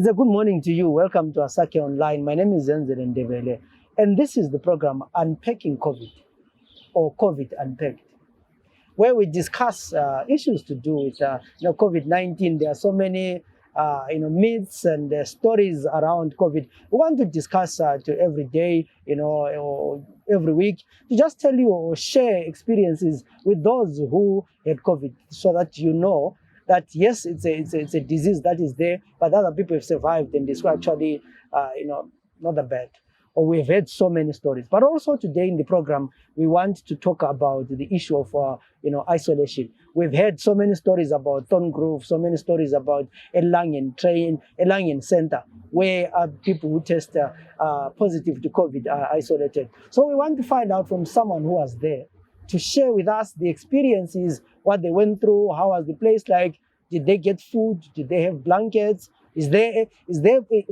It's a good morning to you. Welcome to Asake Online. My name is Zenzele Ndebele, and this is the program Unpacking COVID, or COVID Unpacked, where we discuss issues to do with COVID-19. There are so many myths and stories around COVID. We want to discuss to every day, or every week, to just tell you or share experiences with those who had COVID, so that you know that yes, it's a disease that is there, but other people have survived, and it's actually not that bad. Or we've heard so many stories. But also today in the program, we want to talk about the issue of isolation. We've heard so many stories about Thorn Grove, so many stories about Elangen Center, where people who test positive to COVID are isolated. So we want to find out from someone who was there to share with us the experiences, what they went through, how was the place like, did they get food, did they have blankets, is there,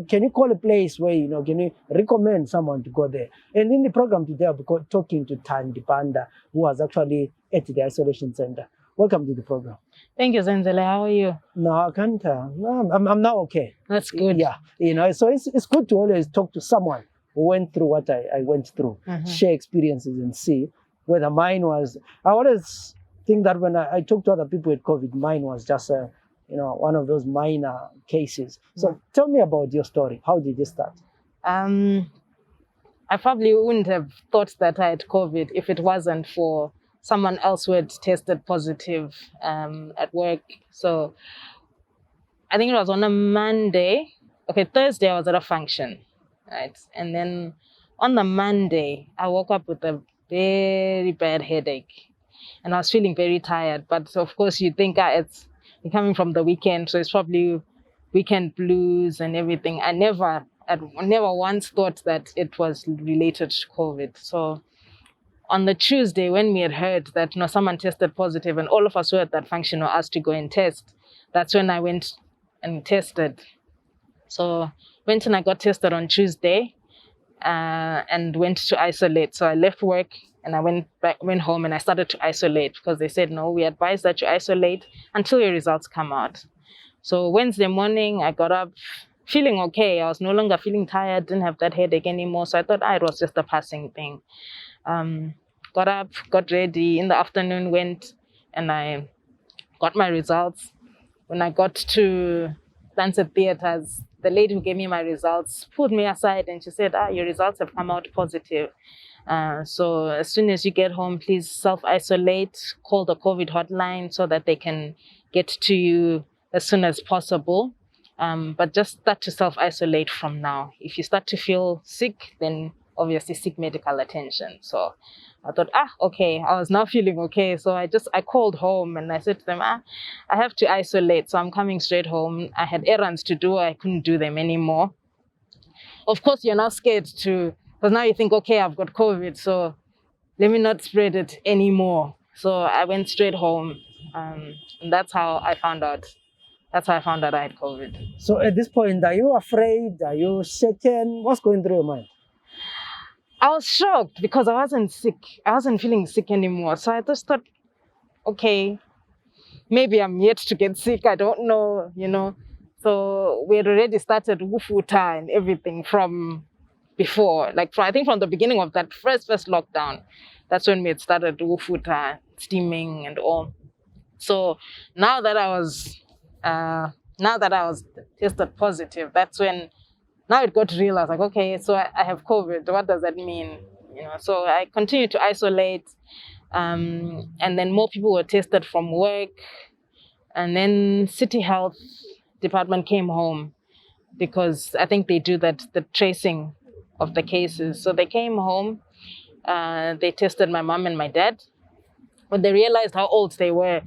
can you call a place where, can you recommend someone to go there? And in the program today, I'll be talking to Thandi Banda, who was actually at the isolation center. Welcome to the program. Thank you, Zenzele. How are you? No, I can't. No, I'm now okay. That's good. Yeah, so it's good to always talk to someone who went through what I went through, share experiences and see whether mine was. I always think that when I talk to other people with COVID, mine was just one of those minor cases. So tell me about your story. How did it start? I probably wouldn't have thought that I had COVID if it wasn't for someone else who had tested positive at work. So I think it was on a Monday. Okay, Thursday I was at a function, right? And then on the Monday, I woke up with a very bad headache. And I was feeling very tired. But of course, you think it's coming from the weekend, so it's probably weekend blues and everything. I never once thought that it was related to COVID. So on the Tuesday, when we had heard that someone tested positive and all of us who were at that function were asked to go and test, that's when I went and tested. So went and I got tested on Tuesday and went to isolate. So I left work and I went home and I started to isolate because they said, no, we advise that you isolate until your results come out. So Wednesday morning, I got up feeling okay. I was no longer feeling tired, didn't have that headache anymore. So I thought it was just a passing thing. Got up, got ready. In the afternoon, went and I got my results. When I got to Lancet Theatres, the lady who gave me my results pulled me aside and she said, your results have come out positive. So as soon as you get home, please self-isolate, call the COVID hotline so that they can get to you as soon as possible. But just start to self-isolate from now. If you start to feel sick, then obviously seek medical attention. So I thought, okay, I was now feeling okay. So I called home and I said to them, I have to isolate. So I'm coming straight home. I had errands to do. I couldn't do them anymore. Of course, you're now scared because now you think, okay, I've got COVID, so let me not spread it anymore. So I went straight home, and that's how I found out. That's how I found out I had COVID. So at this point, are you afraid? Are you shaken? What's going through your mind? I was shocked because I wasn't sick. I wasn't feeling sick anymore. So I just thought, okay, maybe I'm yet to get sick. I don't know, So we had already started Wufuta and everything from before, I think from the beginning of that first lockdown, that's when we had started Wufuta, steaming and all. So now that I was tested positive, that's when now it got real. I was like, okay, so I have COVID. What does that mean? So I continued to isolate, and then more people were tested from work, and then City Health Department came home because I think they do the tracing of the cases. So they came home, they tested my mom and my dad. When they realized how old they were,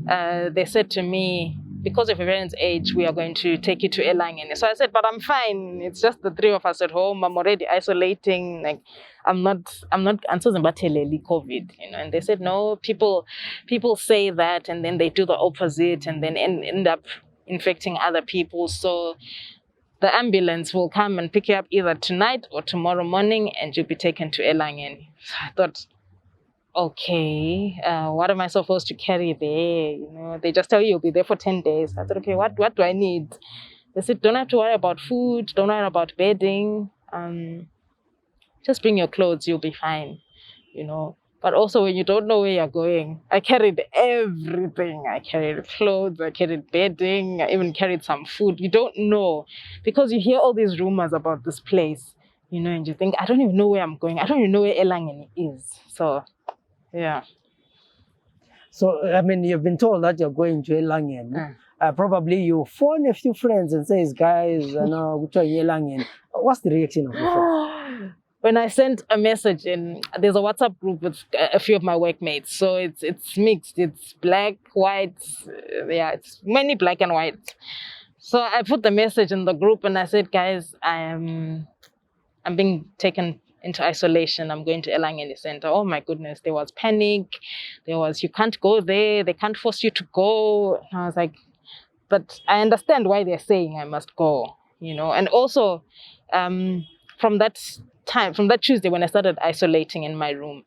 they said to me, because of your parents' age, we are going to take you to Elangen. So I said, but I'm fine. It's just the three of us at home. I'm already isolating. I'm not COVID, And they said, no, people say that, and then they do the opposite, and then end up infecting other people. So the ambulance will come and pick you up either tonight or tomorrow morning, and you'll be taken to Elangen. So I thought, okay, what am I supposed to carry there? They just tell you you'll be there for 10 days. I thought, okay, what do I need? They said, don't have to worry about food, don't worry about bedding. Just bring your clothes, you'll be fine, you know. But also when you don't know where you're going, I carried everything. I carried clothes, I carried bedding, I even carried some food. You don't know because you hear all these rumors about this place, you know, and you think, I don't even know where I'm going. I don't even know where Elangeni is. So, yeah. So, I mean, you've been told that you're going to Elangen. Probably you phone a few friends and says, guys, which are Elangen. What's the reaction of your friends? When I sent a message in, there's a WhatsApp group with a few of my workmates. So it's mixed. It's black, white. It's many black and white. So I put the message in the group and I said, guys, I'm being taken into isolation. I'm going to Elangeni Center. Oh my goodness, there was panic. There was, you can't go there. They can't force you to go. And I was like, but I understand why they're saying I must go, you know. And also, from that Tuesday when I started isolating in my room,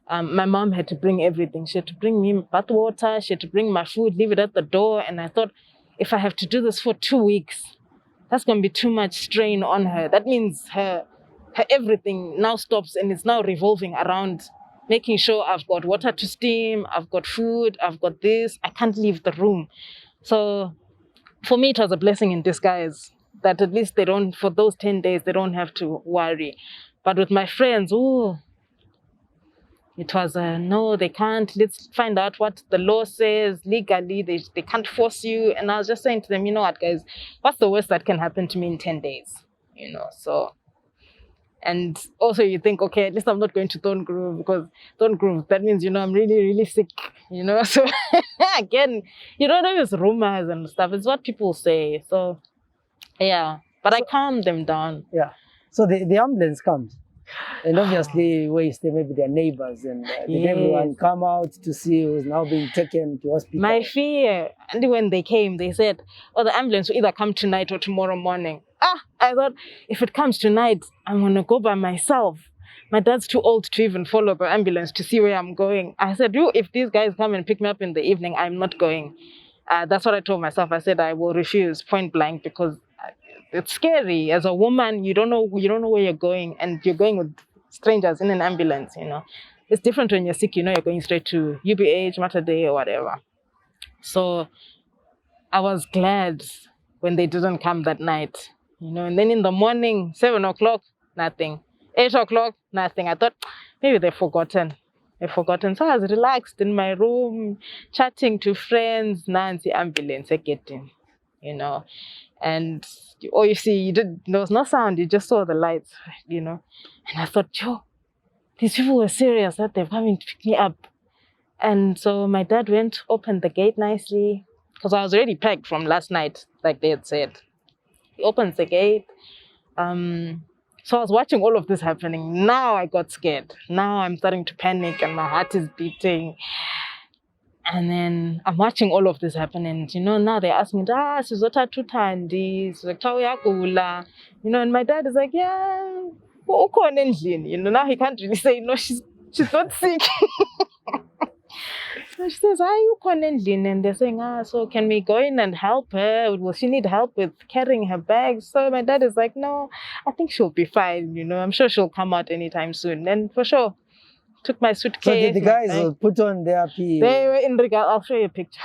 my mom had to bring everything. She had to bring me bath water. She had to bring my food, leave it at the door. And I thought, if I have to do this for 2 weeks, that's going to be too much strain on her. That means her everything now stops and it's now revolving around making sure I've got water to steam, I've got food, I've got this. I can't leave the room. So for me, it was a blessing in disguise that at least for those 10 days, they don't have to worry. But with my friends, it was no, they can't. Let's find out what the law says legally. They can't force you. And I was just saying to them, you know what, guys, what's the worst that can happen to me in 10 days? You know, so. And also you think, okay, at least I'm not going to Thorn Grove because Thorn Grove, that means, you know, I'm really, really sick, you know. So again, you don't know, it's rumors and stuff. It's what people say. So yeah, but I calmed them down. Yeah. So the ambulance comes. And obviously, where you stay, maybe their neighbors, and did everyone come out to see who's now being taken to hospital? My fear, and when they came, they said, oh, the ambulance will either come tonight or tomorrow morning. I thought, if it comes tonight, I'm going to go by myself. My dad's too old to even follow the ambulance to see where I'm going. I said, if these guys come and pick me up in the evening, I'm not going. That's what I told myself. I said, I will refuse point blank because it's scary. As a woman, you don't know where you're going, and you're going with strangers in an ambulance, you know. It's different when you're sick, you know, you're going straight to UBH, Mater Day, or whatever. So I was glad when they didn't come that night, you know. And then in the morning, 7 o'clock, nothing. 8 o'clock, nothing. I thought maybe they've forgotten. So I was relaxed in my room, chatting to friends. Nancy ambulance getting, you know. And all you see, there was no sound, you just saw the lights, you know. And I thought, these people were serious that they're coming to pick me up. And so my dad went, opened the gate nicely, because I was already packed from last night, like they had said. He opens the gate. So I was watching all of this happening. Now I got scared. Now I'm starting to panic and my heart is beating. And then I'm watching all of this happen, and you know, now they're asking, sizothatha uThandi, sizothatha uyagula. You know, and my dad is like, yeah, ukhona endlini. You know, now he can't really say, no, she's not sick. So she says, ukhona endlini, and they're saying, so can we go in and help her? Will she need help with carrying her bags? So my dad is like, no, I think she'll be fine. You know, I'm sure she'll come out anytime soon. And for sure, took my suitcase. So the guys will put on their PE. They were in regard. I'll show you a picture.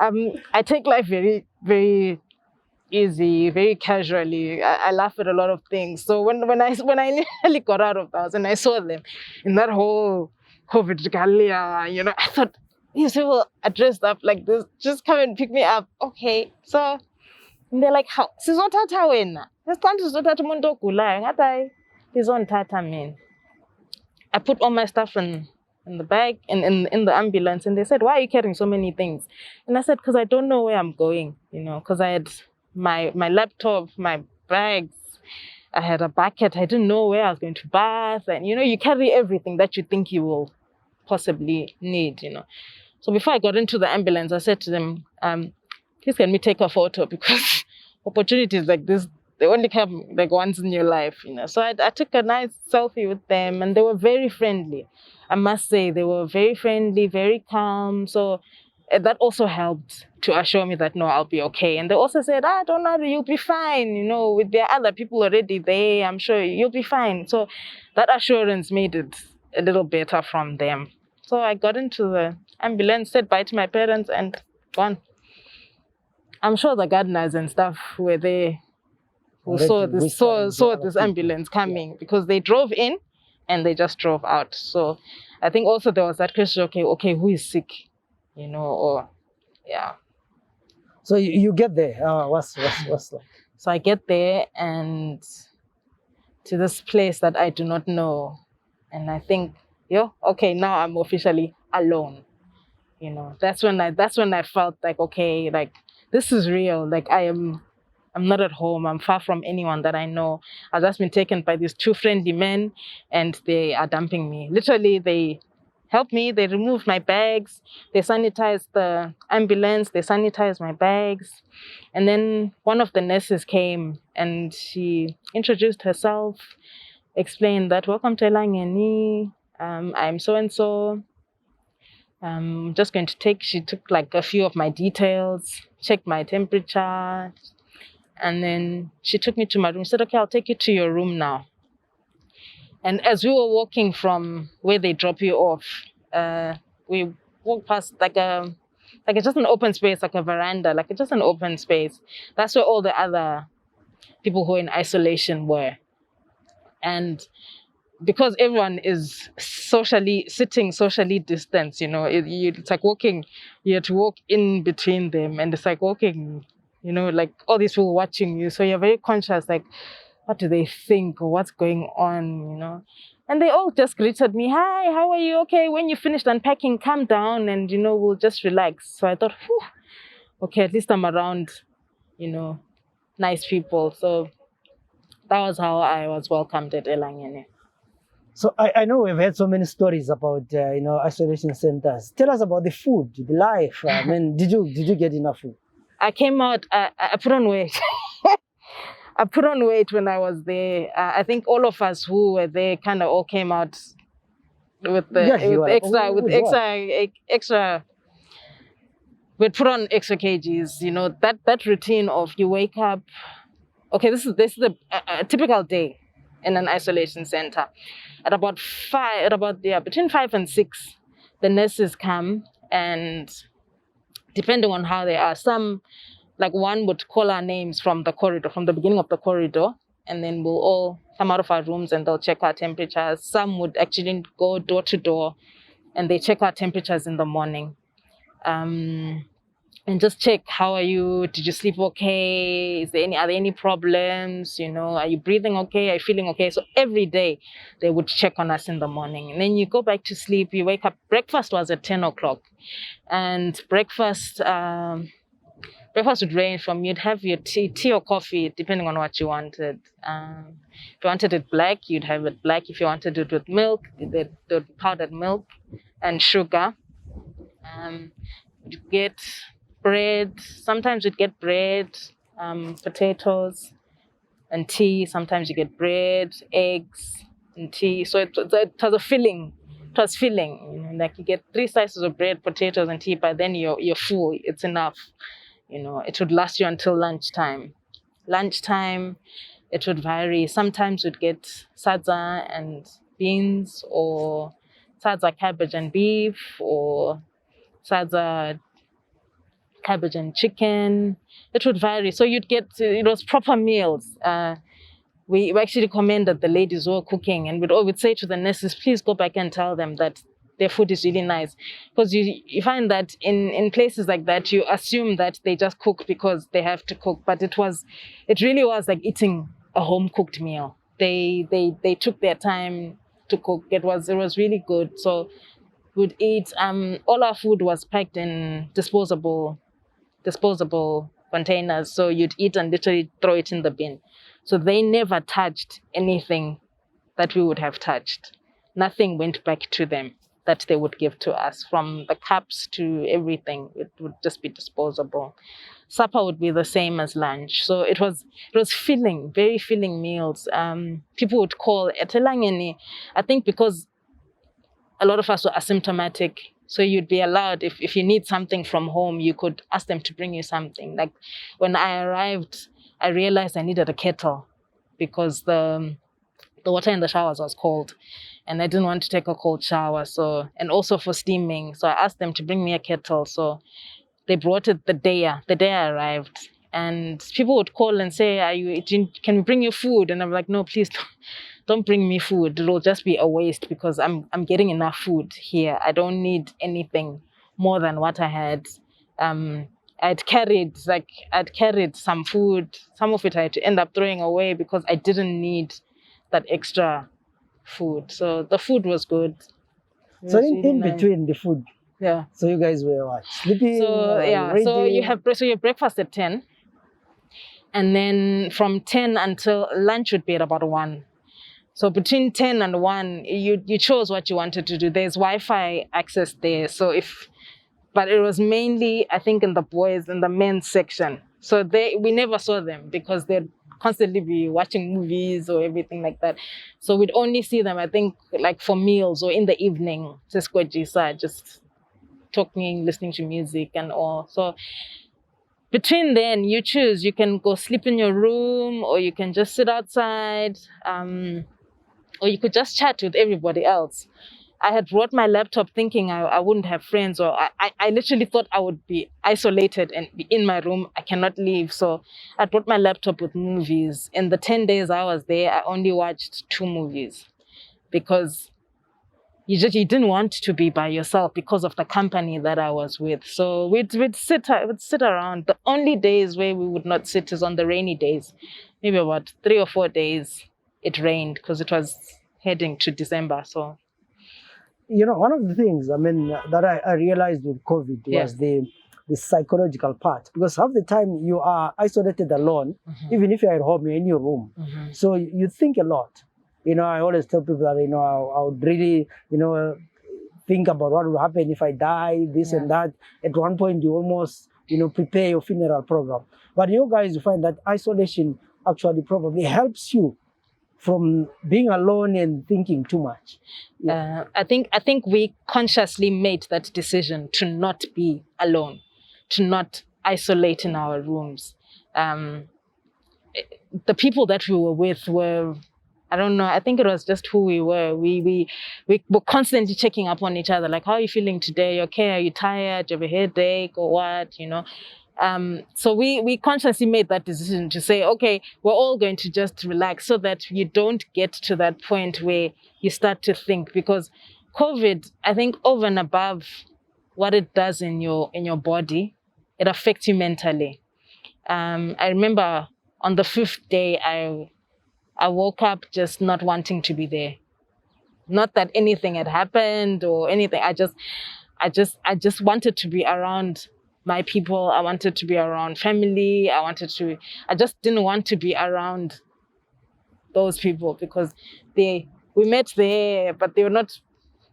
I take life very, very easy, very casually. I laugh at a lot of things. So when I initially got out of the house and I saw them in that whole COVID regalia, you know, I thought, these people are dressed up like this. Just come and pick me up. Okay. So and they're like, how? Sizothatha wena. Sizothatha umuntu ogulayo. Ngathi sizothatha mina. I put all my stuff in the bag and in the ambulance, and they said, why are you carrying so many things? And I said, because I don't know where I'm going, you know, because I had my laptop, my bags, I had a bucket, I didn't know where I was going to bath, and you know, you carry everything that you think you will possibly need, you know. So before I got into the ambulance, I said to them, please can we take a photo, because opportunities like this, they only come like once in your life, you know. So I took a nice selfie with them, and they were very friendly. I must say, they were very friendly, very calm. So that also helped to assure me that, no, I'll be okay. And they also said, don't worry, you'll be fine. You know, with there are other people already there, I'm sure you'll be fine. So that assurance made it a little better from them. So I got into the ambulance, said bye to my parents, and gone. I'm sure the gardeners and stuff were there who saw this ambulance coming, because they drove in and they just drove out. So I think also there was that question, okay, who is sick? You know, or yeah. So you get there. What's like? So I get there and to this place that I do not know, and I think, okay, now I'm officially alone. You know, that's when I felt like, okay, like this is real. Like I'm not at home. I'm far from anyone that I know. I've just been taken by these two friendly men, and they are dumping me. Literally, they helped me. They removed my bags. They sanitized the ambulance. They sanitized my bags. And then one of the nurses came and she introduced herself, explained that, welcome to Elangeni. I'm so-and-so. Just going to she took like a few of my details, checked my temperature. And then she took me to my room. She said, okay, I'll take you to your room now. And as we were walking from where they drop you off, we walked past like just an open space, like a veranda, like just an open space. That's where all the other people who are in isolation were. And because everyone is socially distanced, you know, it's like walking, you have to walk in between them, and it's like walking, you know, like all these people watching you. So you're very conscious, like, what do they think or what's going on, you know? And they all just greeted me, hi, how are you? Okay, when you finished unpacking, come down and, you know, we'll just relax. So I thought, okay, at least I'm around, you know, nice people. So that was how I was welcomed at Elangeni. So I know we've heard so many stories about, isolation centers. Tell us about the food, the life. I mean, did you get enough food? I came out, I put on weight. I put on weight when I was there. I think all of us who were there kind of all came out with extra. We'd put on extra kgs. You know, that routine of you wake up. Okay, this is a typical day in an isolation center. At about between 5 and 6, the nurses come, and depending on how they are, some, like one would call our names from the corridor, from the beginning of the corridor, and then we'll all come out of our rooms and they'll check our temperatures. Some would actually go door to door and they check our temperatures in the morning. And just check, how are you? Did you sleep okay? Are there any problems? You know, are you breathing okay? Are you feeling okay? So every day they would check on us in the morning. And then you go back to sleep, you wake up. Breakfast was at 10 o'clock. And breakfast would range from, you'd have your tea or coffee, depending on what you wanted. If you wanted it black, you'd have it black. If you wanted it with milk, the powdered milk and sugar. You'd get bread. Sometimes you'd get bread, potatoes, and tea. Sometimes you get bread, eggs, and tea. So it was a filling. It was filling. You know, like you get 3 slices of bread, potatoes, and tea. But then you're full. It's enough. You know, it would last you until lunchtime. Lunchtime, it would vary. Sometimes we'd get sadza and beans, or sadza cabbage and beef, or sadza cabbage and chicken. It would vary. So you'd get, it was proper meals. We actually commended the ladies who were cooking, and we'd say to the nurses, please go back and tell them that their food is really nice. Because you find that in places like that, you assume that they just cook because they have to cook. But it really was like eating a home-cooked meal. They took their time to cook. It was really good. So we'd eat, all our food was packed in disposable containers. So you'd eat and literally throw it in the bin. So they never touched anything that we would have touched. Nothing went back to them that they would give to us, from the cups to everything. It would just be disposable. Supper would be the same as lunch. So it was filling, very filling meals. People would call at Elangeni, I think because a lot of us were asymptomatic, So you'd be allowed, if you need something from home, you could ask them to bring you something. Like when I arrived, I realized I needed a kettle because the water in the showers was cold and I didn't want to take a cold shower. So, and also for steaming. So I asked them to bring me a kettle. So they brought it the day I arrived. And people would call and say, can we bring you food? And I'm like, no, please don't bring me food. It'll just be a waste because I'm getting enough food here. I don't need anything more than what I had. I'd carried some food. Some of it I had to end up throwing away because I didn't need that extra food. So the food was good. So in between the food, yeah. So you guys were what? Sleeping? So yeah. Reading? So you breakfast at 10, and then from 10 until lunch would be at about 1. So between 10 and 1, you chose what you wanted to do. There's Wi-Fi access there. But it was mainly, I think, in the men's section. So we never saw them because they'd constantly be watching movies or everything like that. So we'd only see them, I think, like for meals or in the evening, just talking, listening to music and all. So between then, you choose. You can go sleep in your room, or you can just sit outside, or you could just chat with everybody else. I had brought my laptop thinking I wouldn't have friends, or I literally thought I would be isolated and be in my room. I cannot leave. So I brought my laptop with movies. In the 10 days I was there, I only watched 2 movies because you didn't want to be by yourself because of the company that I was with. So we'd sit around. The only days where we would not sit is on the rainy days. Maybe about 3 or 4 days it rained because it was heading to December. So one of the things that I realized with COVID was the psychological part, because half the time you are isolated alone, even if you're at home, you're in your room. So you think a lot. I always tell people that, I would really, think about what will happen if I die, this and that. At one point, you almost, prepare your funeral program. But you guys find that isolation actually probably helps you from being alone and thinking too much. I think we consciously made that decision to not be alone, to not isolate in our rooms. The people that we were with were, I don't know, I think it was just who we were. We were constantly checking up on each other, like, how are you feeling today? You okay? Are you tired? Do you have a headache or what? So we consciously made that decision to say, okay, we're all going to just relax so that you don't get to that point where you start to think, because COVID, I think over and above what it does in your body, it affects you mentally. I remember on the 5th day, I woke up just not wanting to be there. Not that anything had happened or anything. I just wanted to be around my people. I wanted to be around family. I just didn't want to be around those people because we met there, but they were not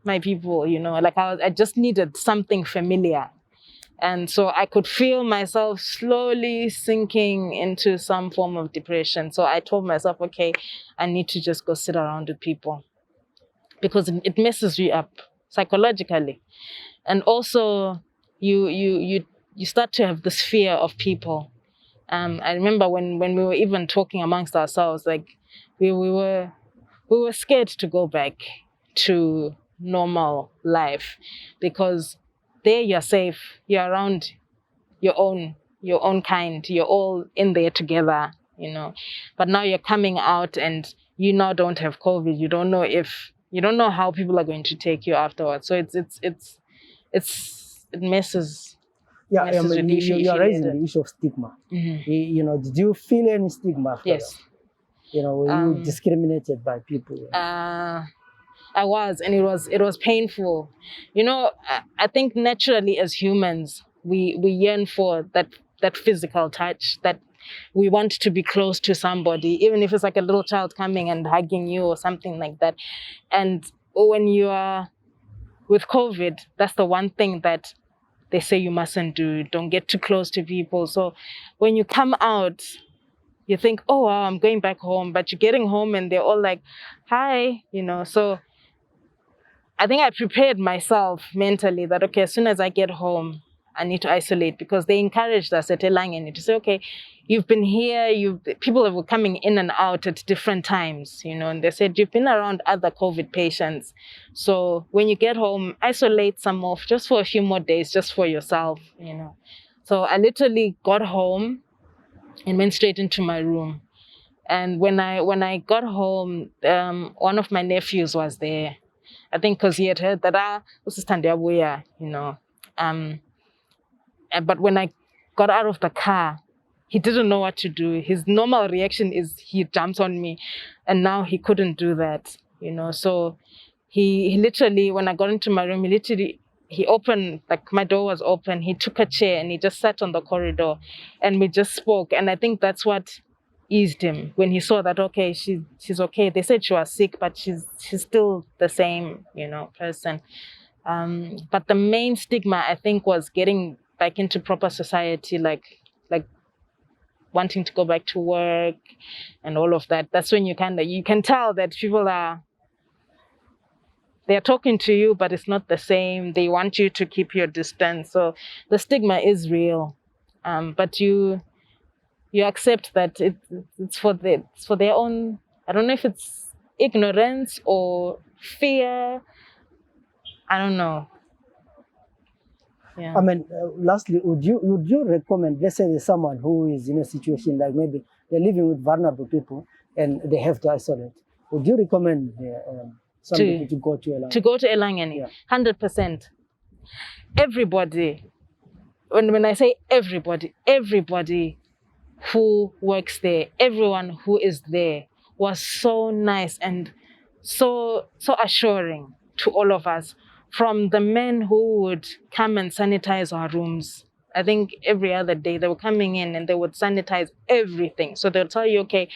my people, like I just needed something familiar. And so I could feel myself slowly sinking into some form of depression. So I told myself, okay, I need to just go sit around with people because it messes you up psychologically. And also you start to have this fear of people. I remember when we were even talking amongst ourselves, like we were scared to go back to normal life because there you're safe, you're around your own kind, you're all in there together, But now you're coming out and you now don't have COVID. You don't know how people are going to take you afterwards. So it messes. Yeah, you are raising the issue of stigma. Did you feel any stigma after Yes. that? Were you discriminated by people? I was, and it was painful. I think naturally as humans, we yearn for that physical touch, that we want to be close to somebody, even if it's like a little child coming and hugging you or something like that. And when you are with COVID, that's the one thing that they say you mustn't do. Don't get too close to people. So when you come out, you think, oh, wow, I'm going back home. But you're getting home and they're all like, hi, So I think I prepared myself mentally that, okay, as soon as I get home, I need to isolate, because they encouraged us at Elangeni to say, okay, you've been here, people were coming in and out at different times, and they said, you've been around other COVID patients. So when you get home, isolate some off just for a few more days, just for yourself. So I literally got home and went straight into my room. And when I got home, one of my nephews was there. I think because he had heard that this is Thandi Banda, but when I got out of the car, he didn't know what to do. His normal reaction is he jumps on me, and now he couldn't do that. So he literally, when I got into my room, he opened, like my door was open. He took a chair and he just sat on the corridor, and we just spoke. And I think that's what eased him when he saw that, okay, she's okay. They said she was sick, but she's still the same, person. But the main stigma, I think, was getting back into proper society, like wanting to go back to work and all of that. That's when you can tell that people they're talking to you, but it's not the same. They want you to keep your distance. So the stigma is real, but you accept that it's for their own. I don't know if it's ignorance or fear. I don't know. Yeah. I mean, lastly, would you recommend, let's say there's someone who is in a situation like maybe they're living with vulnerable people and they have to isolate, would you recommend somebody to go to Elangeni? To go to Elangeni? Yeah. 100%. Everybody, when I say everybody who works there, everyone who is there was so nice and so assuring to all of us. From the men who would come and sanitize our rooms. I think every other day they were coming in and they would sanitize everything. So they'll tell you, okay,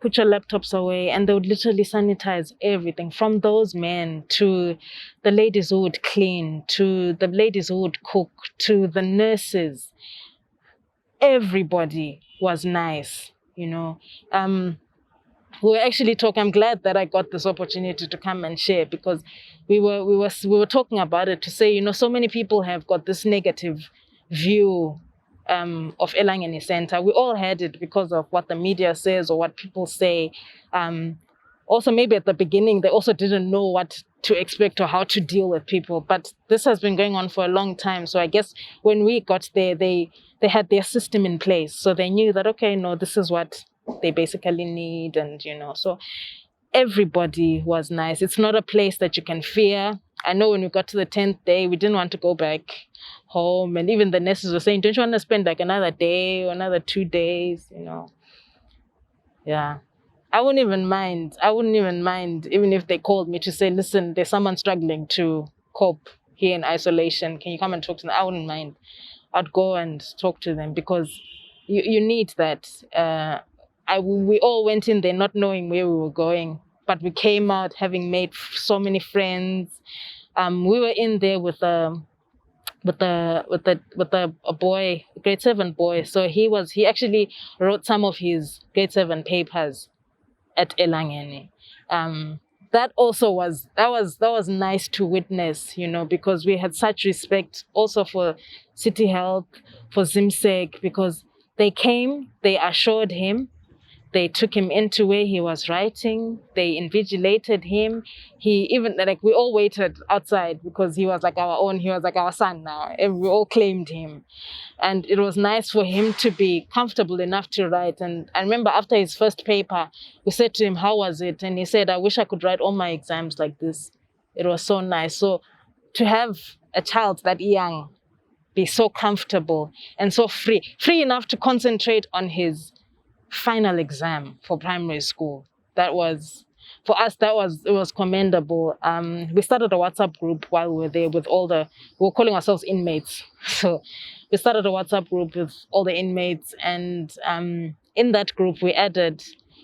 put your laptops away, and they would literally sanitize everything. From those men to the ladies who would clean, to the ladies who would cook, to the nurses. Everybody was nice, we were actually talking. I'm glad that I got this opportunity to come and share, because we were talking about it, to say, so many people have got this negative view of Elangeni Center. We all had it because of what the media says or what people say. Also, maybe at the beginning, they also didn't know what to expect or how to deal with people. But this has been going on for a long time. So I guess when we got there, they had their system in place. So they knew that, okay, no, this is what they basically need. And, so everybody was nice. It's not a place that you can fear. I know when we got to the 10th day, we didn't want to go back home. And even the nurses were saying, don't you want to spend like another day or another 2 days, Yeah. I wouldn't even mind, even if they called me to say, listen, there's someone struggling to cope here in isolation. Can you come and talk to them? I wouldn't mind. I'd go and talk to them, because you need that. We all went in there not knowing where we were going, but we came out having made so many friends. We were in there with a boy, grade 7 boy. So he actually wrote some of his grade 7 papers at Elangeni. That also was nice to witness, because we had such respect also for City Health, for Zimsek, because they came, they assured him, they took him into where he was writing, they invigilated him. He even, we all waited outside, because he was like our son now. We all claimed him. And it was nice for him to be comfortable enough to write. And I remember after his first paper, we said to him, how was it? And he said, I wish I could write all my exams like this. It was so nice. So to have a child that young be so comfortable and so free enough to concentrate on his final exam for primary school, that was, for us, it was commendable. We started a WhatsApp group while we were there with we were calling ourselves inmates. So we started a WhatsApp group with all the inmates, and in that group we added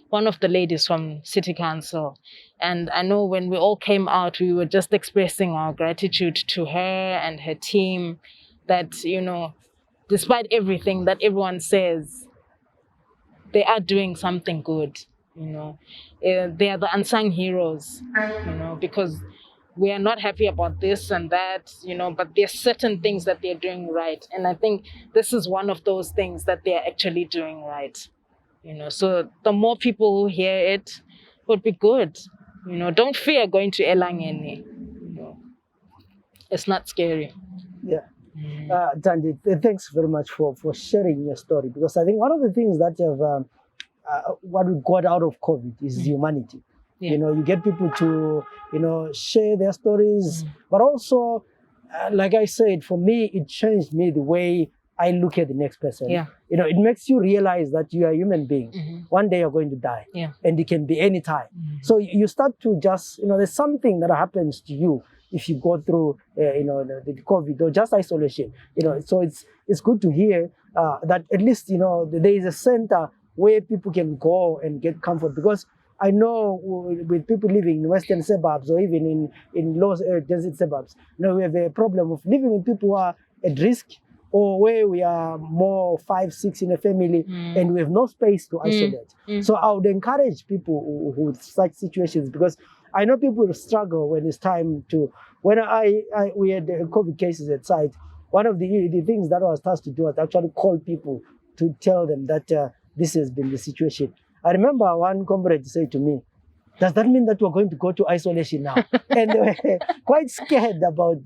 one of the ladies from City Council. And I know when we all came out, we were just expressing our gratitude to her and her team, that, despite everything that everyone says, they are doing something good, They are the unsung heroes, because we are not happy about this and that, but there's certain things that they're doing right. And I think this is one of those things that they're actually doing right. So the more people who hear it would be good. Don't fear going to Elangeni. It's not scary. Yeah. Thandi, thanks very much for sharing your story, because I think one of the things that what we got out of COVID is humanity. Yeah. You get people to, share their stories, but also, like I said, for me, it changed me the way I look at the next person. Yeah. It makes you realize that you are a human being. One day you're going to die, and it can be any time. So you start to just, there's something that happens to you if you go through, the COVID or just isolation. So it's good to hear that at least, there is a center where people can go and get comfort, because I know with people living in western suburbs or even in low density suburbs, we have a problem of living with people who are at risk, or where we are more 5, 6 in a family and we have no space to isolate. So I would encourage people who such situations, because I know people struggle when it's time to, when we had COVID cases at site, one of the things that I was tasked to do was actually call people to tell them that this has been the situation. I remember one comrade said to me, "Does that mean that we're going to go to isolation now?" And they were quite scared about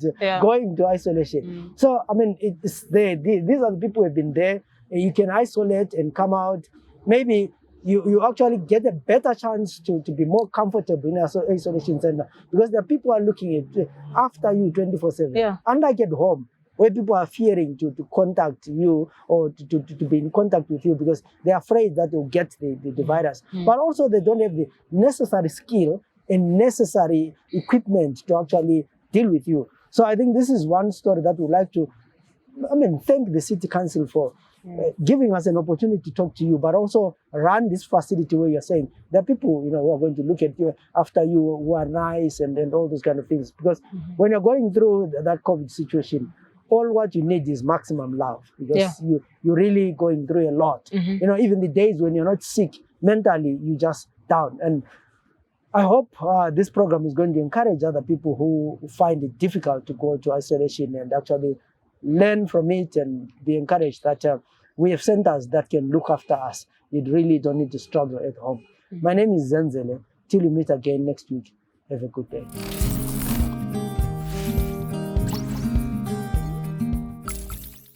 going to isolation. So, I mean, it's there. These are the people who have been there. You can isolate and come out. Maybe you actually get a better chance to be more comfortable in an isolation center, because there are people who are looking at after you 24/7. Yeah. Unlike at home, where people are fearing to contact you or to be in contact with you, because they're afraid that they'll get the virus. But also they don't have the necessary skill and necessary equipment to actually deal with you. So I think this is one story that we'd like to, thank the City Council for giving us an opportunity to talk to you, but also run this facility where you're saying there are people, who are going to look at you after you, who are nice and all those kind of things. Because when you're going through that COVID situation, all what you need is maximum love, because you're really going through a lot. Even the days when you're not sick, mentally you're just down. And I hope this program is going to encourage other people who find it difficult to go to isolation and actually learn from it and be encouraged that we have centers that can look after us. You really don't need to struggle at home. My name is Zenzele. Till we meet again next week. Have a good day.